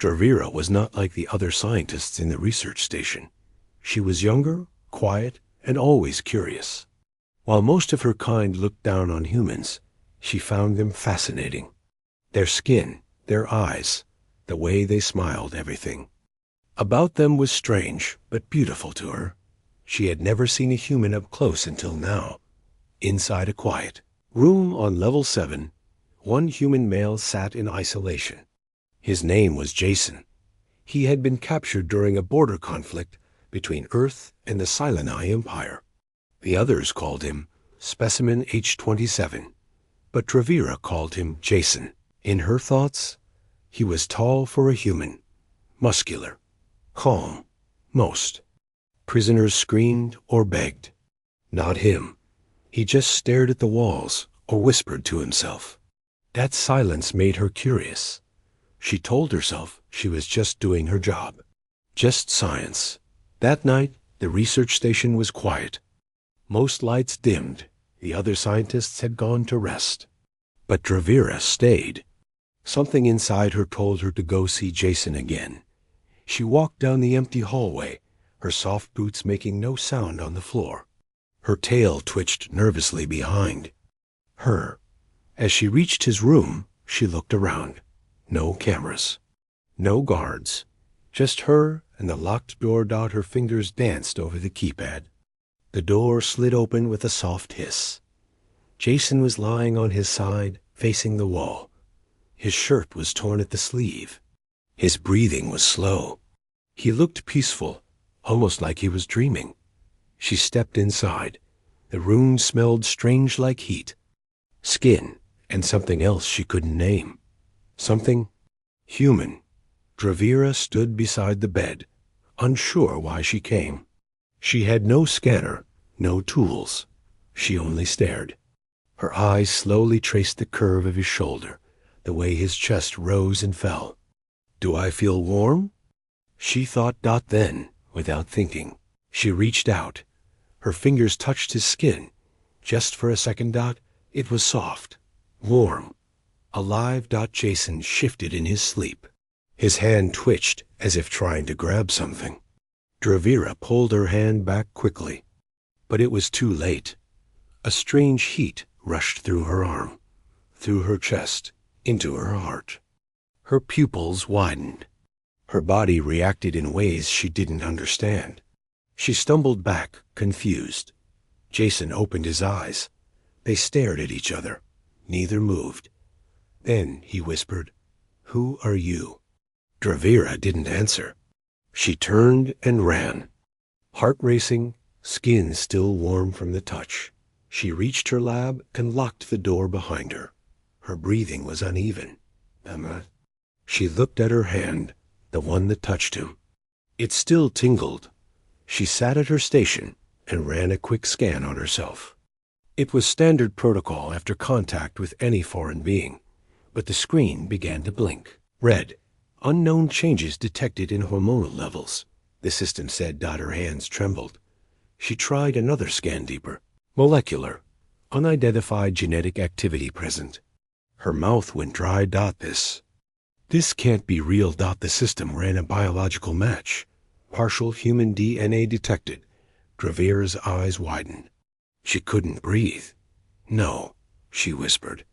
Dravira was not like the other scientists in the research station. She was younger, quiet, and always curious. While most of her kind looked down on humans, she found them fascinating. Their skin, their eyes, the way they smiled, everything about them was strange but beautiful to her. She had never seen a human up close until now. Inside a quiet room on level 7, one human male sat in isolation. His name was Jason. He had been captured during a border conflict between Earth and the Sileni Empire. The others called him Specimen H-27, but Dravira called him Jason. In her thoughts, he was tall for a human, muscular, calm, most. Prisoners screamed or begged. Not him. He just stared at the walls or whispered to himself. That silence made her curious. She told herself she was just doing her job. Just science. That night, the research station was quiet. Most lights dimmed. The other scientists had gone to rest. But Dravira stayed. Something inside her told her to go see Jason again. She walked down the empty hallway, her soft boots making no sound on the floor. Her tail twitched nervously behind her. As she reached his room, she looked around. No cameras. No guards. Just her and the locked door. Her fingers danced over the keypad. The door slid open with a soft hiss. Jason was lying on his side, facing the wall. His shirt was torn at the sleeve. His breathing was slow. He looked peaceful, almost like he was dreaming. She stepped inside. The room smelled strange like heat, skin, and something else she couldn't name. Something human. Dravira stood beside the bed, unsure why she came. She had no scanner, no tools. She only stared. Her eyes slowly traced the curve of his shoulder, the way his chest rose and fell. Do I feel warm? She thought. Then, without thinking, she reached out. Her fingers touched his skin. Just for a second. It was soft, warm, alive. Jason shifted in his sleep. His hand twitched as if trying to grab something. Dravira pulled her hand back quickly, but it was too late. A strange heat rushed through her arm, through her chest, into her heart. Her pupils widened. Her body reacted in ways she didn't understand. She stumbled back, confused. Jason opened his eyes. They stared at each other. Neither moved. Then he whispered, "Who are you?" Dravira didn't answer. She turned and ran. Heart racing, skin still warm from the touch. She reached her lab and locked the door behind her. Her breathing was uneven. She looked at her hand, the one that touched him. It still tingled. She sat at her station and ran a quick scan on herself. It was standard protocol after contact with any foreign being, but the screen began to blink. Red. Unknown changes detected in hormonal levels, the system said. Her hands trembled. She tried another scan deeper. Molecular. Unidentified genetic activity present. Her mouth went dry. This can't be real. The system ran a biological match. Partial human DNA detected. Dravira's eyes widened. She couldn't breathe. No, she whispered.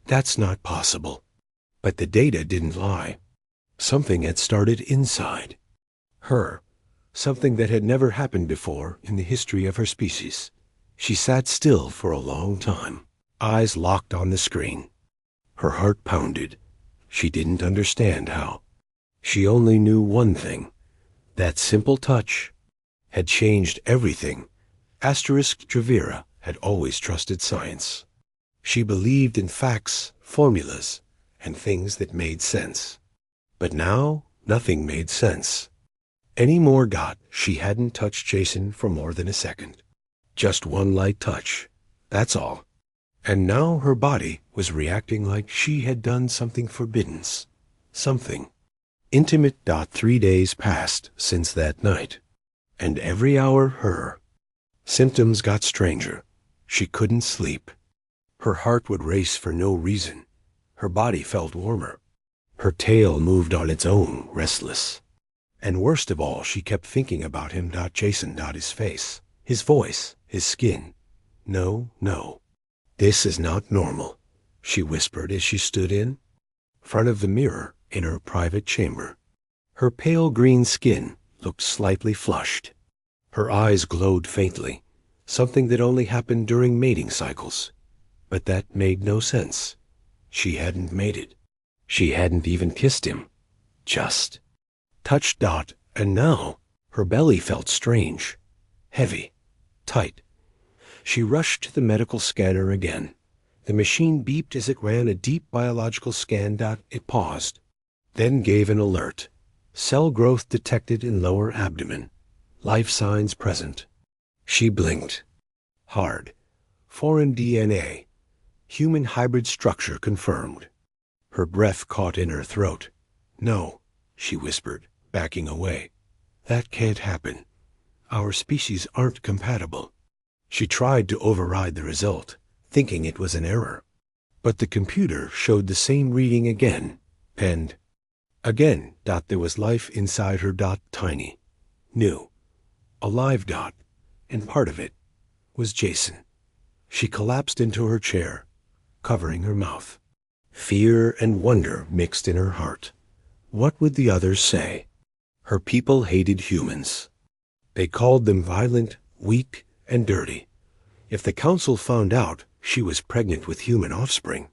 That's not possible. But the data didn't lie. Something had started inside her. Something that had never happened before in the history of her species. She sat still for a long time, eyes locked on the screen. Her heart pounded. She didn't understand how. She only knew one thing. That simple touch had changed everything. Dravira had always trusted science. She believed in facts, formulas, and things that made sense. But now, nothing made sense. Any more. She hadn't touched Jason for more than a second. Just one light touch. That's all. And now her body was reacting like she had done something forbidden. Something intimate. 3 days passed since that night. And every hour her symptoms got stranger. She couldn't sleep. Her heart would race for no reason. Her body felt warmer. Her tail moved on its own, restless. And worst of all, she kept thinking about him. Jason. His face, his voice, his skin. No, no. This is not normal, she whispered as she stood in front of the mirror in her private chamber. Her pale green skin looked slightly flushed. Her eyes glowed faintly, something that only happened during mating cycles. But that made no sense. She hadn't mated. She hadn't even kissed him. Just touched. And now her belly felt strange, heavy, tight. She rushed to the medical scanner again. The machine beeped as it ran a deep biological scan. It paused, then gave an alert. Cell growth detected in lower abdomen. Life signs present. She blinked. Hard. Foreign DNA. Human hybrid structure confirmed. Her breath caught in her throat. No, she whispered, backing away. That can't happen. Our species aren't compatible. She tried to override the result, thinking it was an error. But the computer showed the same reading again, and again. There was life inside her. Tiny, new, alive. And part of it was Jason. She collapsed into her chair, covering her mouth. Fear and wonder mixed in her heart. What would the others say? Her people hated humans. They called them violent, weak, and dirty. If the council found out she was pregnant with human offspring,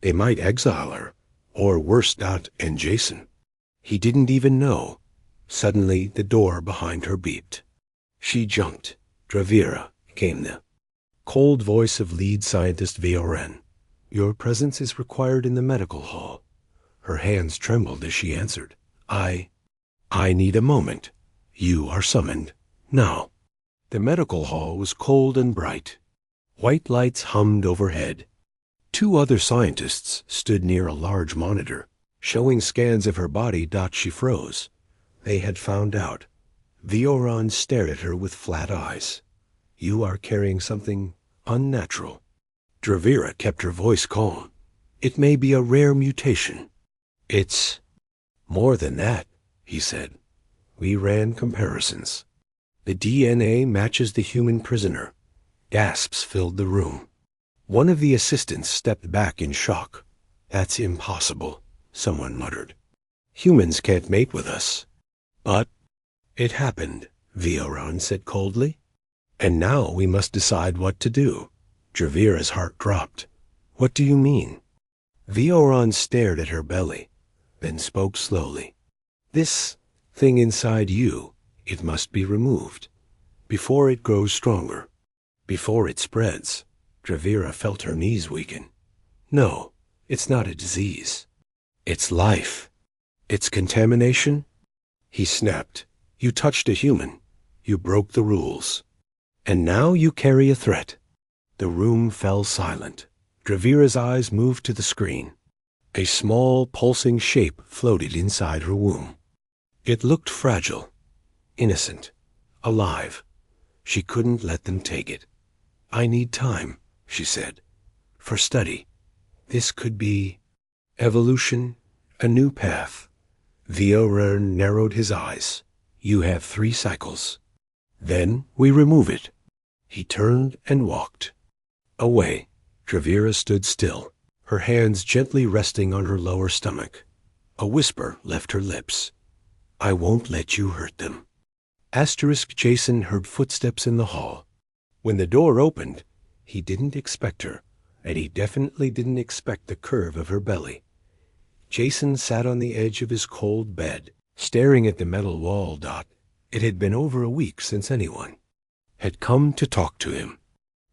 they might exile her, or worse. And Jason. He didn't even know. Suddenly, the door behind her beeped. She jumped. Dravira, came the cold voice of lead scientist Vioren. Your presence is required in the medical hall. Her hands trembled as she answered. I need a moment. You are summoned. Now. The medical hall was cold and bright. White lights hummed overhead. Two other scientists stood near a large monitor, showing scans of her body. She froze. They had found out. Vioran stared at her with flat eyes. You are carrying something unnatural. Dravira kept her voice calm. It may be a rare mutation. It's more than that, he said. We ran comparisons. The DNA matches the human prisoner. Gasps filled the room. One of the assistants stepped back in shock. That's impossible, someone muttered. Humans can't mate with us. But it happened, Vioran said coldly. And now we must decide what to do. Dravira's heart dropped. What do you mean? Vioran stared at her belly, then spoke slowly. This thing inside you, it must be removed. Before it grows stronger. Before it spreads. Dravira felt her knees weaken. No, it's not a disease. It's life. It's contamination. He snapped. You touched a human. You broke the rules. And now you carry a threat. The room fell silent. Dravira's eyes moved to the screen. A small, pulsing shape floated inside her womb. It looked fragile, innocent, alive. She couldn't let them take it. I need time, she said, for study. This could be evolution, a new path. Vioran narrowed his eyes. You have 3 cycles. Then we remove it. He turned and walked. Away. Dravira stood still, her hands gently resting on her lower stomach. A whisper left her lips. I won't let you hurt them. Jason heard footsteps in the hall. When the door opened, he didn't expect her, and he definitely didn't expect the curve of her belly. Jason sat on the edge of his cold bed, staring at the metal wall. It had been over a week since anyone had come to talk to him.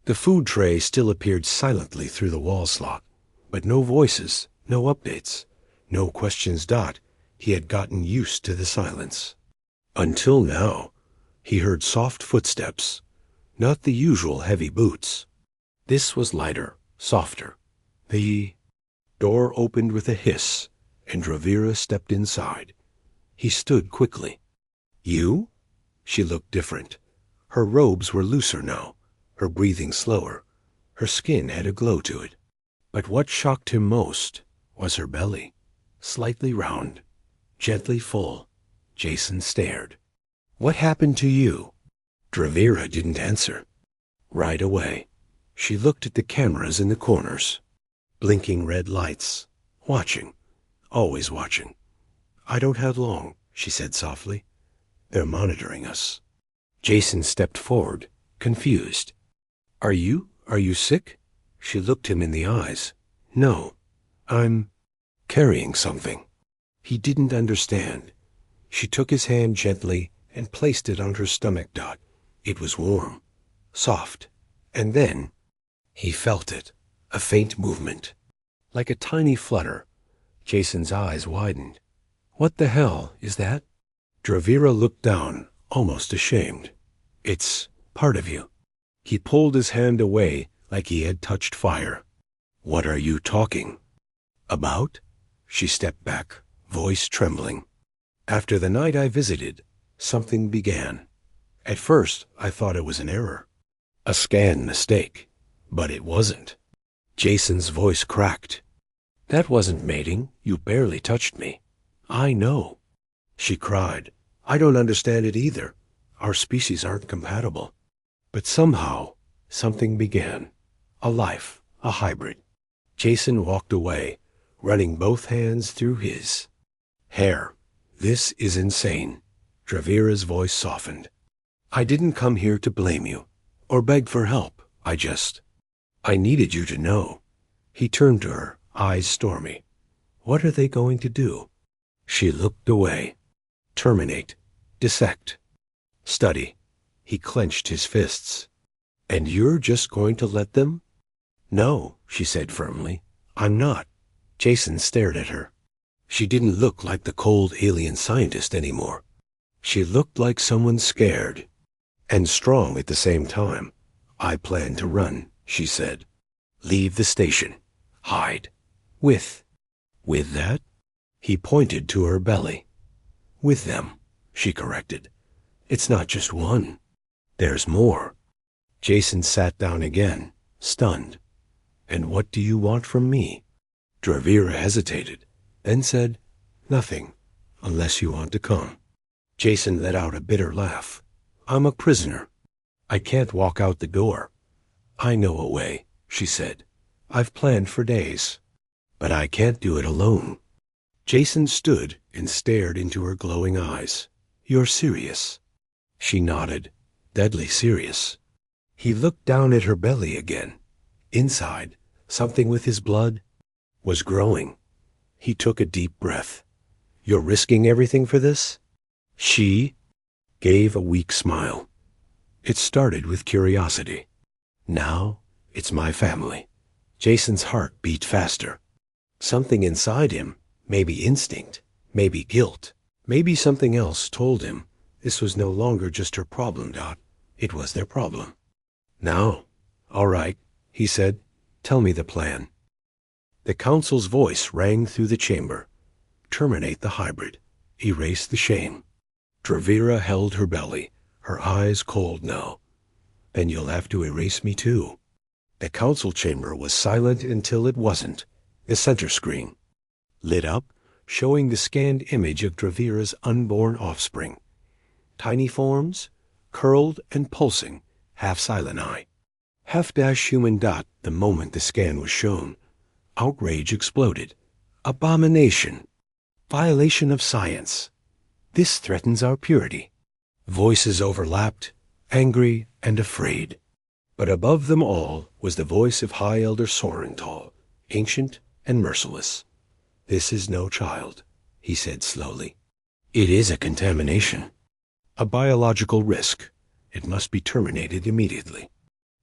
The food tray still appeared silently through the wall slot, but no voices, no updates, no questions. He had gotten used to the silence. Until now, he heard soft footsteps, not the usual heavy boots. This was lighter, softer. The door opened with a hiss, and Dravira stepped inside. He stood quickly. You? She looked different. Her robes were looser now, her breathing slower. Her skin had a glow to it. But what shocked him most was her belly. slightly round, gently full. Jason stared. "What happened to you?" Dravira didn't answer. Right away, she looked at the cameras in the corners. Blinking red lights. Watching. Always watching. "I don't have long," she said softly. "They're monitoring us." Jason stepped forward, confused. Are you sick?" She looked him in the eyes. "No, I'm carrying something." He didn't understand. She took his hand gently and placed it on her stomach dot. It was warm, soft, and then he felt it, a faint movement, like a tiny flutter. Jason's eyes widened. "What the hell is that?" Dravira looked down, almost ashamed. "It's part of you." He pulled his hand away like he had touched fire. "What are you talking about?" She stepped back, voice trembling. "After the night I visited, something began. At first, I thought it was an error, a scan mistake, but it wasn't." Jason's voice cracked. "That wasn't mating. You barely touched me." "I know." She cried. "I don't understand it either. Our species aren't compatible." But somehow, something began. A life, a hybrid. Jason walked away, running both hands through his hair. "This is insane." Dravira's voice softened. "I didn't come here to blame you, or beg for help. I needed you to know." He turned to her, eyes stormy. "What are they going to do?" She looked away. "Terminate. Dissect. Study." He clenched his fists. "And you're just going to let them?" "No," she said firmly. "I'm not." Jason stared at her. She didn't look like the cold alien scientist anymore. She looked like someone scared and strong at the same time. "I plan to run," she said. "Leave the station. Hide. With that?" He pointed to her belly. "With them," she corrected. "It's not just one. There's more." Jason sat down again, stunned. "And what do you want from me?" Dravira hesitated, then said, "Nothing, unless you want to come." Jason let out a bitter laugh. "I'm a prisoner. I can't walk out the door." "I know a way," she said. "I've planned for days. But I can't do it alone." Jason stood and stared into her glowing eyes. "You're serious?" She nodded, deadly serious. He looked down at her belly again. Inside, something with his blood was growing. He took a deep breath. "You're risking everything for this?" She gave a weak smile. "It started with curiosity. Now, it's my family." Jason's heart beat faster. Something inside him, maybe instinct, maybe guilt, maybe something else told him this was no longer just her problem, Dot. It was their problem. "Now, all right," he said. "Tell me the plan." The council's voice rang through the chamber. "Terminate the hybrid. Erase the shame." Dravira held her belly, her eyes cold now. "Then you'll have to erase me too." The council chamber was silent until it wasn't. The center screen lit up, showing the scanned image of Dravira's unborn offspring. Tiny forms, curled and pulsing, half silent eye. Half-dash human Dot the moment the scan was shown. Outrage exploded. "Abomination! Violation of science! This threatens our purity." Voices overlapped, angry and afraid. But above them all was the voice of High Elder Sorental, ancient and merciless. "This is no child," he said slowly. "It is a contamination. A biological risk. It must be terminated immediately."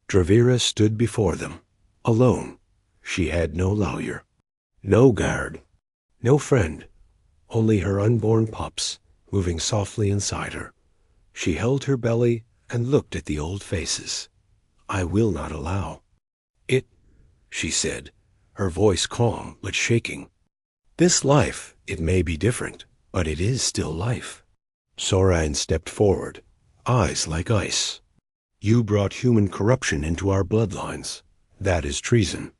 Dravira stood before them, alone. She had no lawyer, no guard, no friend, only her unborn pups moving softly inside her. She held her belly and looked at the old faces. "I will not allow it," she said, her voice calm but shaking. "This life, it may be different, but it is still life." Soran stepped forward, eyes like ice. "You brought human corruption into our bloodlines. That is treason."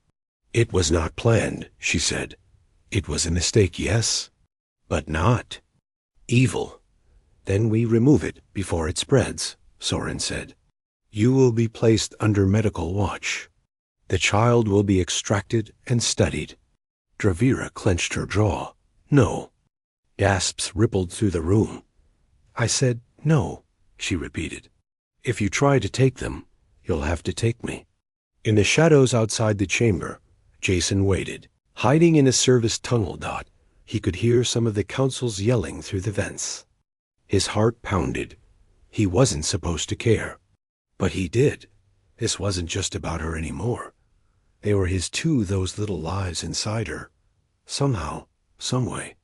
"It was not planned," she said. It was a mistake, yes, but not evil. Then we remove it before it spreads, Soren said. You will be placed under medical watch. The child will be extracted and studied. Dravira clenched her jaw. No. Gasps rippled through the room. I said, no, she repeated. If you try to take them, you'll have to take me. In the shadows outside the chamber, Jason waited. Hiding in a service tunnel dot, he could hear some of the council's yelling through the vents. His heart pounded. He wasn't supposed to care. But he did. This wasn't just about her anymore. They were his too, those little lives inside her. Somehow, someway.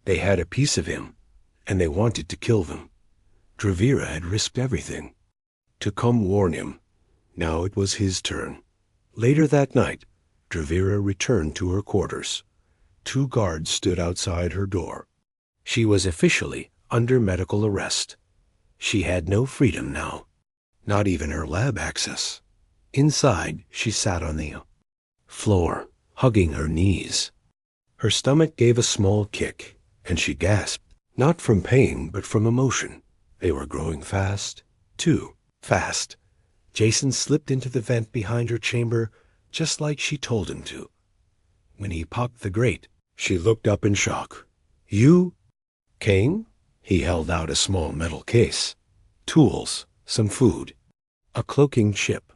They had a piece of him, and they wanted to kill them. Dravira had risked everything to come warn him. Now it was his turn. Later that night, Dravira returned to her quarters. 2 guards stood outside her door. She was officially under medical arrest. She had no freedom now, not even her lab access. Inside, she sat on the floor, hugging her knees. Her stomach gave a small kick, and she gasped, not from pain, but from emotion. They were growing fast, too fast. Jason slipped into the vent behind her chamber, just like she told him to. When he popped the grate, she looked up in shock. You? Kane? He held out a small metal case. Tools, some food, a cloaking chip.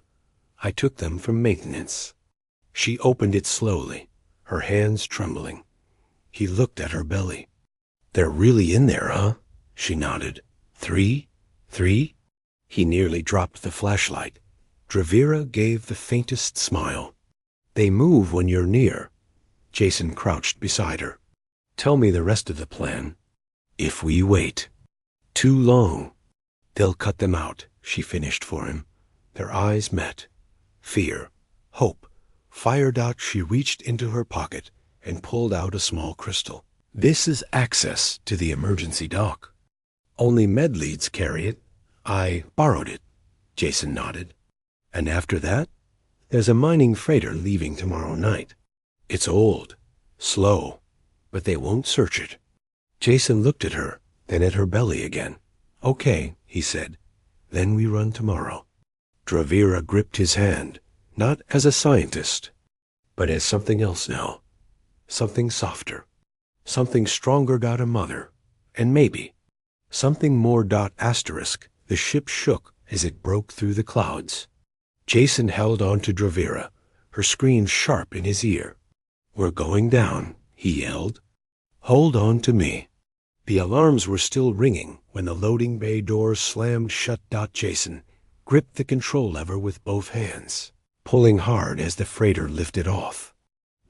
I took them from maintenance. She opened it slowly, her hands trembling. He looked at her belly. They're really in there, huh? She nodded. 3? He nearly dropped the flashlight. Dravira gave the faintest smile. They move when you're near. Jason crouched beside her. Tell me the rest of the plan. If we wait too long, they'll cut them out, she finished for him. Their eyes met. Fear, hope, fired out. She reached into her pocket and pulled out a small crystal. This is access to the emergency dock. Only med leads carry it. I borrowed it. Jason nodded. And after that, there's a mining freighter leaving tomorrow night. It's old, slow, but they won't search it. Jason looked at her, then at her belly again. Okay, he said. Then we run tomorrow. Dravira gripped his hand, not as a scientist, but as something else now. Something softer. Something stronger. A mother. And maybe something more. Asterisk. The ship shook as it broke through the clouds. Jason held on to Dravira, her scream sharp in his ear. We're going down, he yelled. Hold on to me. The alarms were still ringing when the loading bay doors slammed shut. Jason gripped the control lever with both hands, pulling hard as the freighter lifted off.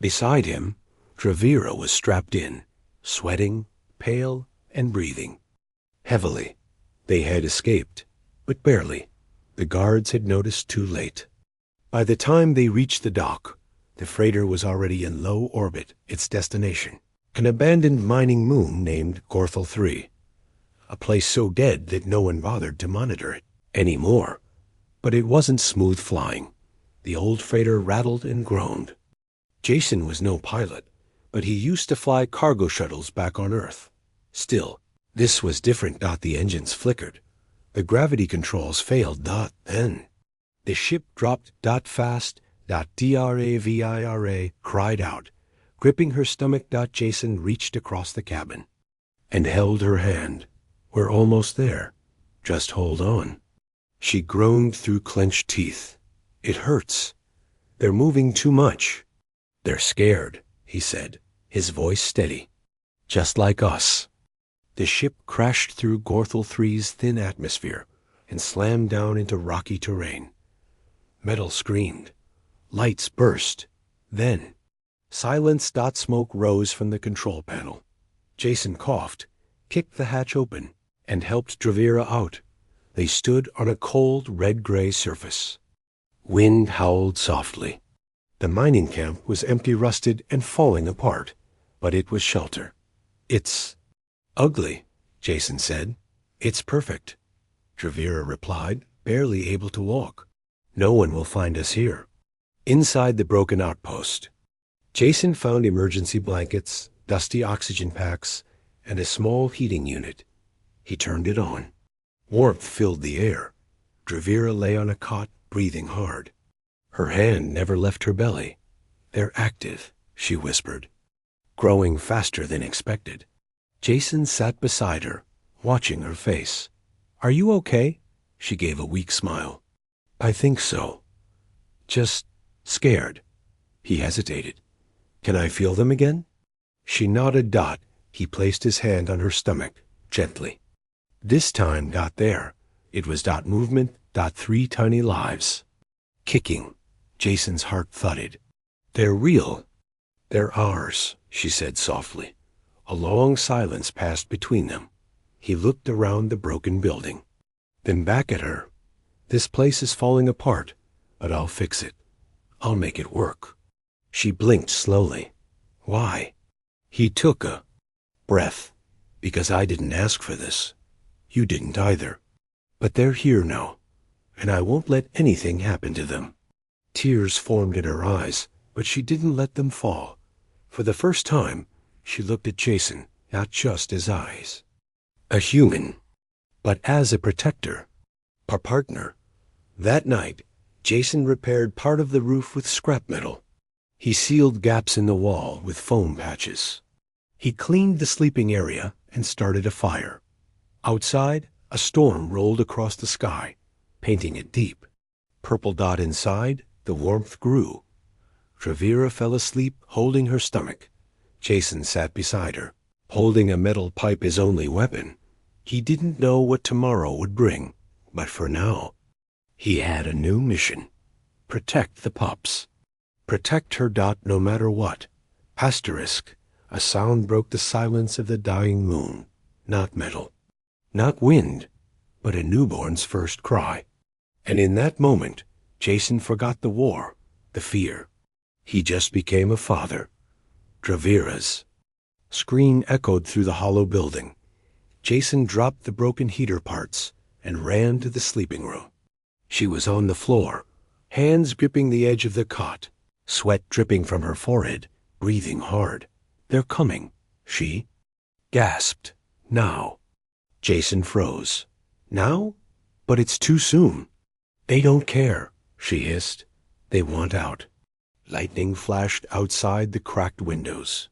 Beside him, Dravira was strapped in, sweating, pale, and breathing heavily. They had escaped, but barely. The guards had noticed too late. By the time they reached the dock, the freighter was already in low orbit, its destination, an abandoned mining moon named Gorthal 3, a place so dead that no one bothered to monitor it anymore. But it wasn't smooth flying. The old freighter rattled and groaned. Jason was no pilot, but he used to fly cargo shuttles back on Earth. Still, this was different. The engines flickered. The gravity controls failed. Then the ship dropped. Fast. Dravira cried out, gripping her stomach. Jason reached across the cabin and held her hand. We're almost there. Just hold on. She groaned through clenched teeth. It hurts. They're moving too much. They're scared, he said, his voice steady. Just like us. The ship crashed through Gorthal 3's thin atmosphere and slammed down into rocky terrain. Metal screamed. Lights burst. Then, silence. Smoke rose from the control panel. Jason coughed, kicked the hatch open, and helped Dravira out. They stood on a cold red-gray surface. Wind howled softly. The mining camp was empty, rusted, and falling apart, but it was shelter. It's ugly, Jason said. It's perfect, Dravira replied, barely able to walk. No one will find us here. Inside the broken outpost, Jason found emergency blankets, dusty oxygen packs, and a small heating unit. He turned it on. Warmth filled the air. Dravira lay on a cot, breathing hard. Her hand never left her belly. "They're active," she whispered, growing faster than expected. Jason sat beside her, watching her face. "Are you okay?" She gave a weak smile. "I think so. Just scared." He hesitated. "Can I feel them again?" She nodded. He placed his hand on her stomach, gently. This time, there. It was movement. 3 tiny lives. Kicking. Jason's heart thudded. "They're real." "They're ours," she said softly. A long silence passed between them. He looked around the broken building, then back at her. "This place is falling apart, but I'll fix it. I'll make it work." She blinked slowly. "Why?" He took a breath. "Because I didn't ask for this. You didn't either. But they're here now, and I won't let anything happen to them." Tears formed in her eyes, but she didn't let them fall. For the first time, she looked at Jason, not just as eyes. A human, but as a protector, a partner. That night, Jason repaired part of the roof with scrap metal. He sealed gaps in the wall with foam patches. He cleaned the sleeping area and started a fire. Outside, a storm rolled across the sky, painting it deep. Purple dot inside, the warmth grew. Dravira fell asleep, holding her stomach. Jason sat beside her, holding a metal pipe, his only weapon. He didn't know what tomorrow would bring, but for now, he had a new mission. Protect the pups. Protect her. No matter what. Asterisk. A sound broke the silence of the dying moon. Not metal. Not wind, but a newborn's first cry. And in that moment, Jason forgot the war, the fear. He just became a father. Dravira's scream echoed through the hollow building. Jason dropped the broken heater parts and ran to the sleeping room. She was on the floor, hands gripping the edge of the cot, sweat dripping from her forehead, breathing hard. "They're coming," she gasped. "Now." Jason froze. "Now? But it's too soon." "They don't care," she hissed. "They want out." Lightning flashed outside the cracked windows.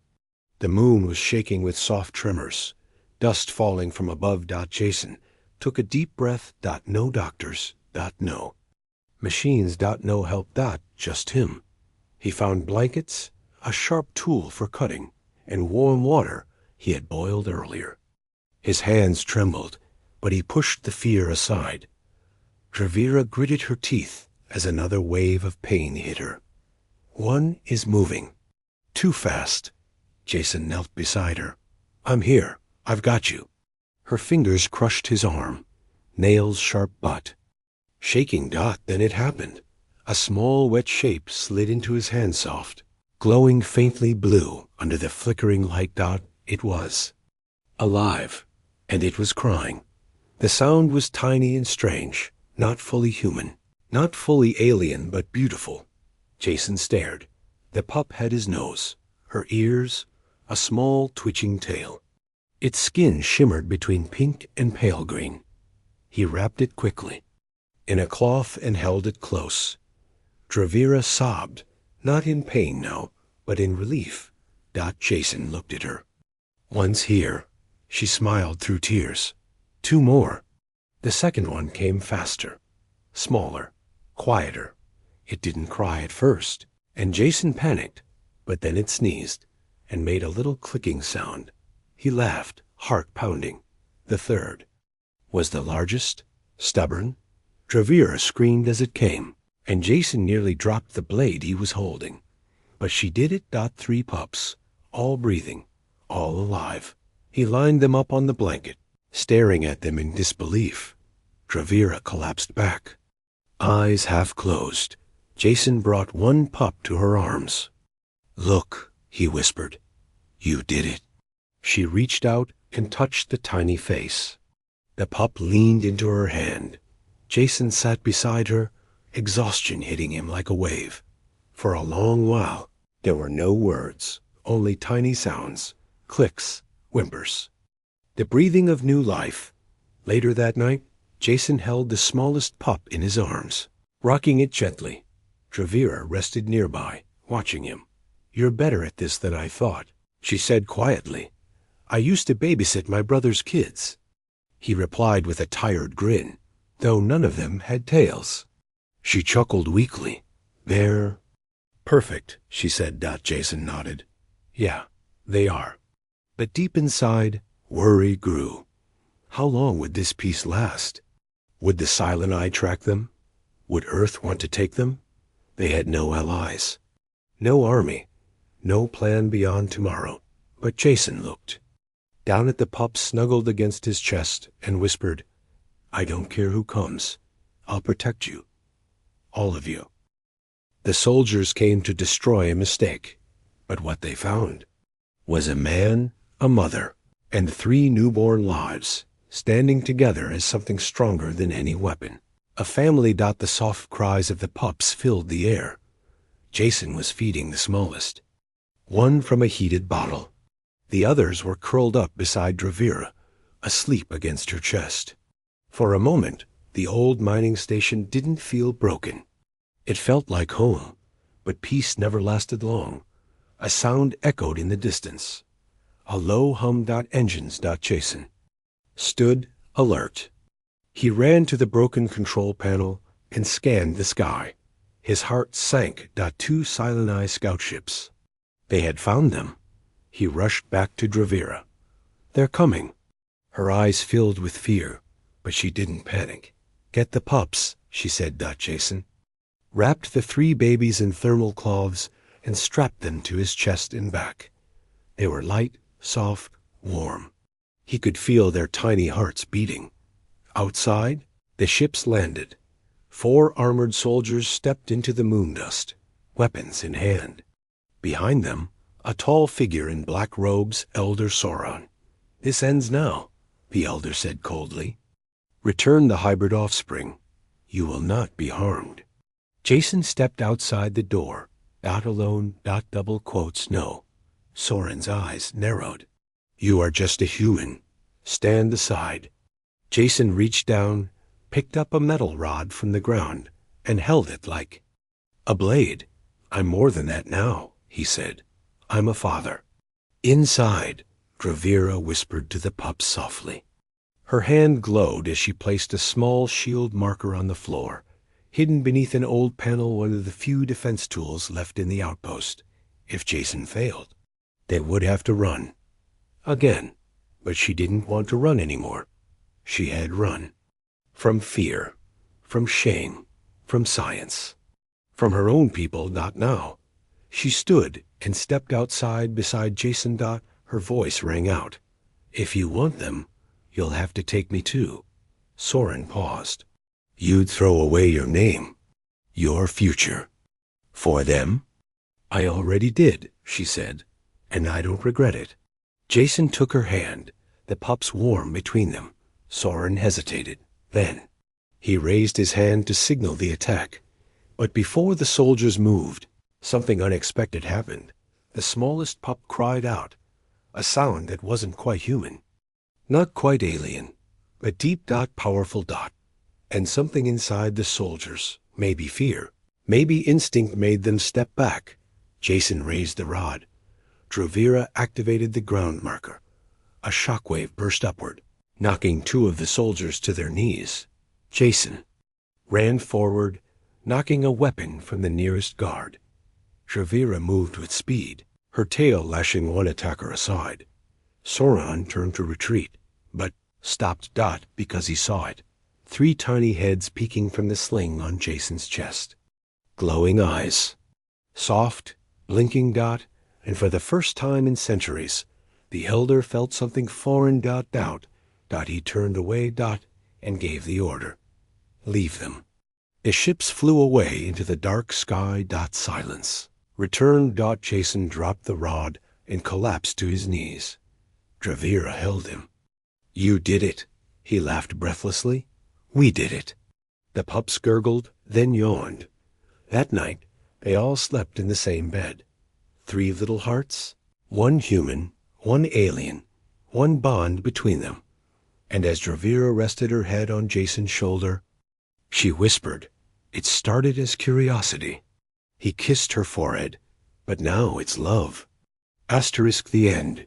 The moon was shaking with soft tremors, dust falling from above. Jason took a deep breath. No doctors. No machines. No help. Just him. He found blankets, a sharp tool for cutting, and warm water he had boiled earlier. His hands trembled, but he pushed the fear aside. Dravira gritted her teeth as another wave of pain hit her. "One is moving. Too fast." Jason knelt beside her. "I'm here. I've got you." Her fingers crushed his arm, nails sharp but shaking. Then it happened. A small wet shape slid into his hand, soft, glowing faintly blue under the flickering light. It was alive, and it was crying. The sound was tiny and strange, not fully human, not fully alien, but beautiful. Jason stared. The pup had his nose, her ears, a small twitching tail. Its skin shimmered between pink and pale green. He wrapped it quickly in a cloth and held it close. Dravira sobbed, not in pain now, but in relief. Jason looked at her. "One's here." She smiled through tears. "Two more." The second one came faster, smaller, quieter. It didn't cry at first, and Jason panicked, but then it sneezed and made a little clicking sound. He laughed, heart pounding. The third was the largest, stubborn. Dravira screamed as it came, and Jason nearly dropped the blade he was holding. But she did it. 3 pups, all breathing, all alive. He lined them up on the blanket, staring at them in disbelief. Dravira collapsed back, eyes half closed. Jason brought one pup to her arms. "Look," he whispered. "You did it." She reached out and touched the tiny face. The pup leaned into her hand. Jason sat beside her, exhaustion hitting him like a wave. For a long while, There were no words, only tiny sounds, clicks, whimpers. The breathing of new life. Later that night, Jason held the smallest pup in his arms, rocking it gently. Dravira rested nearby, watching him. "You're better at this than I thought," she said quietly. "I used to babysit my brother's kids." He replied with a tired grin, though none of them had tails. She chuckled weakly. "They're perfect," she said. Jason nodded. "Yeah, they are." But deep inside, worry grew. How long would this peace last? Would the Silent Eye track them? Would Earth want to take them? They had no allies, no army, no plan beyond tomorrow. But Jason looked down at the pup snuggled against his chest and whispered, "I don't care who comes. I'll protect you. All of you." The soldiers came to destroy a mistake, but what they found was a man, a mother, and 3 newborn lives, standing together as something stronger than any weapon. A family. The soft cries of the pups filled the air. Jason was feeding the smallest, one from a heated bottle. The others were curled up beside Dravira, asleep against her chest. For a moment, the old mining station didn't feel broken. It felt like home, but peace never lasted long. A sound echoed in the distance. A low hum. Engines. Jason stood alert. He ran to the broken control panel and scanned the sky. His heart sank. 2 Silent Eye scout ships. They had found them. He rushed back to Dravira. "They're coming." Her eyes filled with fear, but she didn't panic. "Get the pups," she said. Jason wrapped the 3 babies in thermal cloths and strapped them to his chest and back. They were light, soft, warm. He could feel their tiny hearts beating. Outside, the ships landed. 4 armored soldiers stepped into the moon dust, weapons in hand. Behind them, a tall figure in black robes, Elder Sauron. "This ends now," the elder said coldly. "Return the hybrid offspring. You will not be harmed." Jason stepped outside the door. Not alone. Double quotes. No. Sauron's eyes narrowed. "You are just a human. Stand aside." Jason reached down, picked up a metal rod from the ground, and held it like a blade. "I'm more than that now," he said. "I'm a father." Inside, Dravira whispered to the pup softly. Her hand glowed as she placed a small shield marker on the floor, hidden beneath an old panel, one of the few defense tools left in the outpost. If Jason failed, they would have to run. Again. But she didn't want to run anymore. She had run. From fear, from shame, from science, from her own people. Not now. She stood and stepped outside beside Jason. Her voice rang out. "If you want them, you'll have to take me too." Sauron paused. "You'd throw away your name, your future, for them?" "I already did," she said, "and I don't regret it." Jason took her hand, the pups warm between them. Sauron hesitated. Then he raised his hand to signal the attack. But before the soldiers moved, something unexpected happened. The smallest pup cried out, a sound that wasn't quite human, not quite alien, but deep. Powerful. And something inside the soldiers, maybe fear, maybe instinct, made them step back. Jason raised the rod. Dravira activated the ground marker. A shockwave burst upward, knocking 2 of the soldiers to their knees. Jason ran forward, knocking a weapon from the nearest guard. Dravira moved with speed, her tail lashing one attacker aside. Sauron turned to retreat, but stopped. Because he saw it. 3 tiny heads peeking from the sling on Jason's chest. Glowing eyes. Soft, blinking. And for the first time in centuries, the elder felt something foreign. He turned away. And gave the order. Leave them. The ships flew away into the dark sky. Silence. Return. Jason dropped the rod and collapsed to his knees. Dravira held him. "You did it," he laughed breathlessly. "We did it." The pups gurgled, then yawned. That night, they all slept in the same bed. 3 little hearts, 1 human, 1 alien, 1 bond between them. And as Dravira rested her head on Jason's shoulder, she whispered, "It started as curiosity." He kissed her forehead, "But now it's love." *The end.